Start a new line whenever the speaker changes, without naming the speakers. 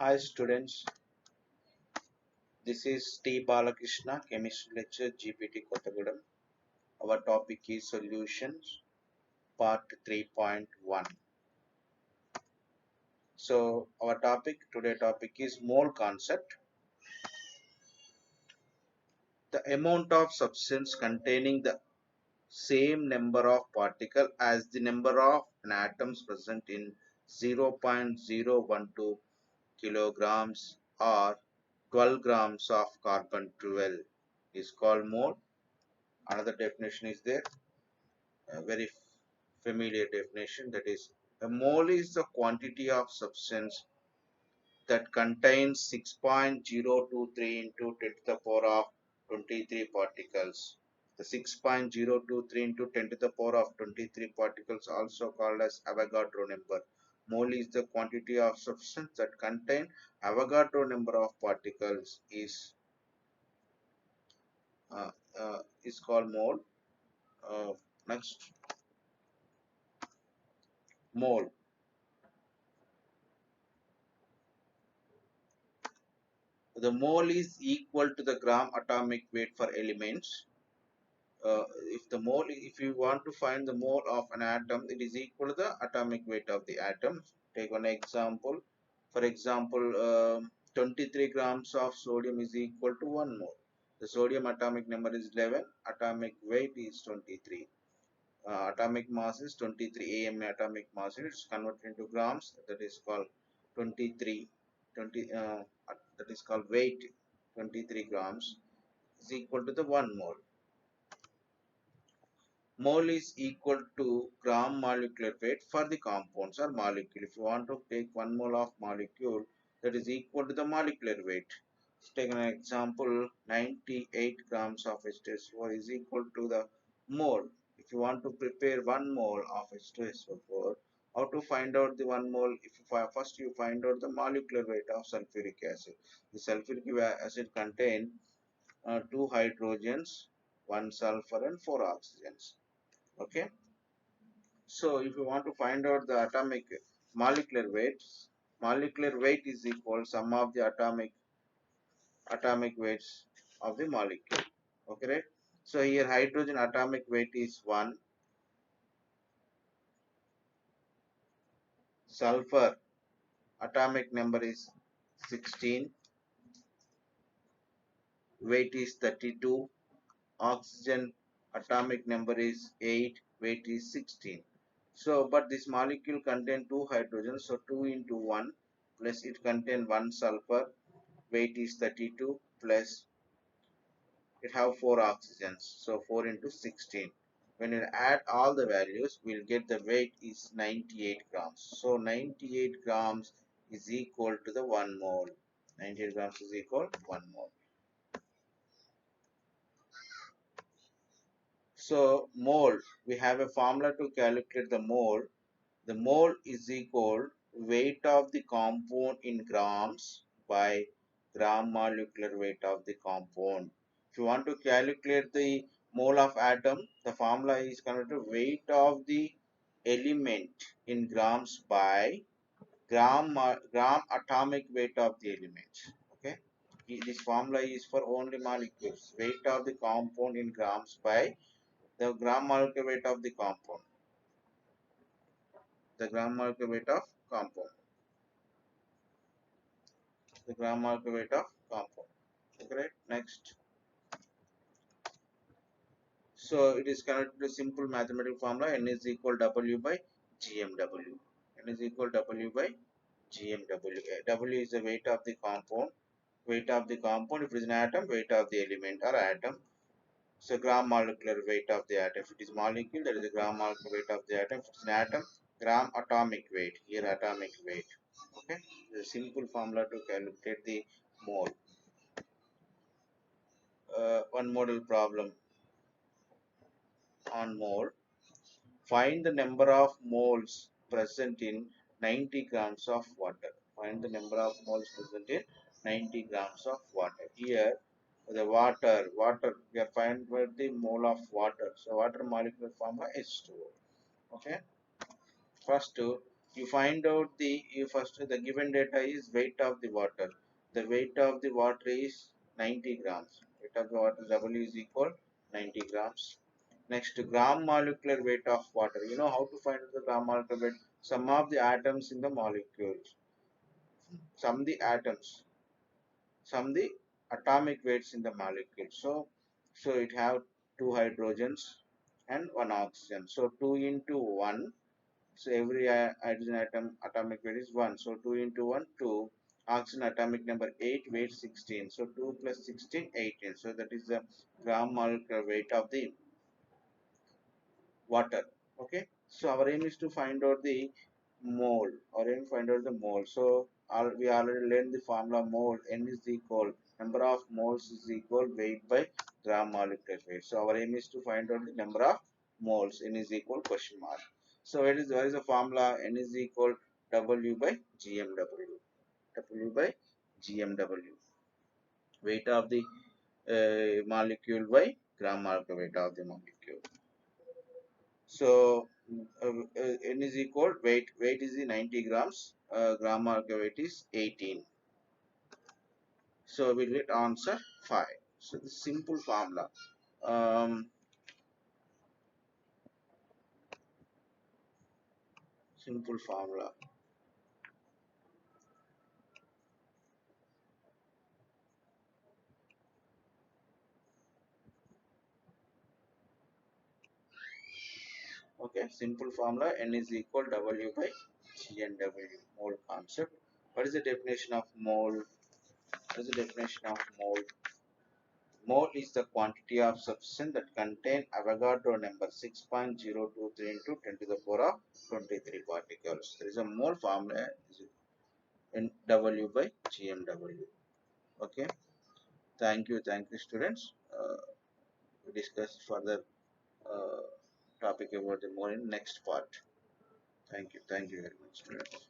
Hi students, this is T. Balakrishna, Chemistry Lecture, GPT Kottagudam. Our topic is Solutions, Part 3.1. So, our today topic is mole concept. The amount of substance containing the same number of particles as the number of atoms present in 0.012 kilograms or 12 grams of carbon 12 is called mole. Another definition is there, a very familiar definition, that is a mole is the quantity of substance that contains 6.023 into 10 to the power of 23 particles. The 6.023 into 10 to the power of 23 particles, also called as Avogadro number. Mole is the quantity of substance that contain Avogadro number of particles uh, is called mole. Next, mole. The mole is equal to the gram atomic weight for elements. If you want to find the mole of an atom, it is equal to the atomic weight of the atom. Take one example. For example, 23 grams of sodium is equal to 1 mole. The sodium atomic number is 11, atomic weight is 23. Atomic mass is 23 AMA atomic mass. It's converted into grams. That is called 23. 20. That is called weight. 23 grams is equal to the 1 mole. Mole is equal to gram molecular weight for the compounds or molecule. If you want to take 1 mole of molecule, that is equal to the molecular weight. Let's take an example. 98 grams of H2SO4 is equal to the mole. If you want to prepare 1 mole of H2SO4, how to find out the 1 mole? If you first you find out the molecular weight of sulfuric acid. The sulfuric acid contains 2 hydrogens, 1 sulfur and 4 oxygens. Okay, so if you want to find out the atomic molecular weight is equal sum of the atomic weights of the molecule. Okay, right? So here hydrogen atomic weight is 1, sulfur atomic number is 16, weight is 32, oxygen atomic number is 8, weight is 16. So but this molecule contain 2 hydrogens, so 2 into 1 plus it contain 1 sulfur, weight is 32, plus it have 4 oxygens, so 4 into 16. When you add all the values, we'll get the weight is 98 grams. So 98 grams is equal to the 1 mole. 98 grams is equal to 1 mole. So mole, we have a formula to calculate the mole. The mole is equal weight of the compound in grams by gram molecular weight of the compound. If you want to calculate the mole of atom, the formula is converted to weight of the element in grams by gram atomic weight of the element. Okay, this formula is for only molecules. Weight of the compound in grams by the gram molecular weight of the compound. The gram molecular weight of compound. The gram molecular weight of compound. Okay, next. So it is connected to simple mathematical formula. N is equal W by GMW. N is equal W by GMW. W is the weight of the compound. Weight of the compound. If it is an atom, weight of the element or atom. So gram molecular weight of the atom. If it is molecule, that is the gram molecular weight of the atom. If it is an atom, gram atomic weight. Here atomic weight. Okay. The simple formula to calculate the mole. One model problem on mole. Find the number of moles present in 90 grams of water. Find the number of moles present in 90 grams of water. Here, the water, we are finding the mole of water. So, water molecular formula H2O. Okay. First, You find out you first, the given data is weight of the water. The weight of the water is 90 grams. Weight of the water W is equal 90 grams. Next, gram molecular weight of water. You know how to find out the gram molecular weight? Sum of the atoms in the molecules. Sum the atoms. Sum the atomic weights in the molecule. So it have two hydrogens and one oxygen. So 2 into 1. So every hydrogen atom atomic weight is 1. So 2 into 1, 2. Oxygen atomic number 8, weight 16. So 2 plus 16, 18. So that is the gram molecular weight of the water. Okay. So our aim is to find out the mole. Our aim find out the mole. So we already learned the formula mole. N is equal, number of moles is equal weight by gram molecular weight. So our aim is to find out the number of moles. N is equal question mark. So what is the formula? N is equal W by GMW. W by GMW. Weight of the molecule by gram molecular weight of the molecule. So N is equal weight. Weight is the 90 grams. Gram molecular weight is 18. So we will get answer 5. So the simple formula. Um, Simple formula. Okay, simple formula. N is equal W by GNW. Mole concept. What is the definition of mole? What is the definition of mole? Mole is the quantity of substance that contain Avogadro number 6.023 into 10 to the power of 23 particles. There is a mole formula in W by GMW. Okay. Thank you, students. We discuss further uh, topic about the mole in next part. Thank you very much, students.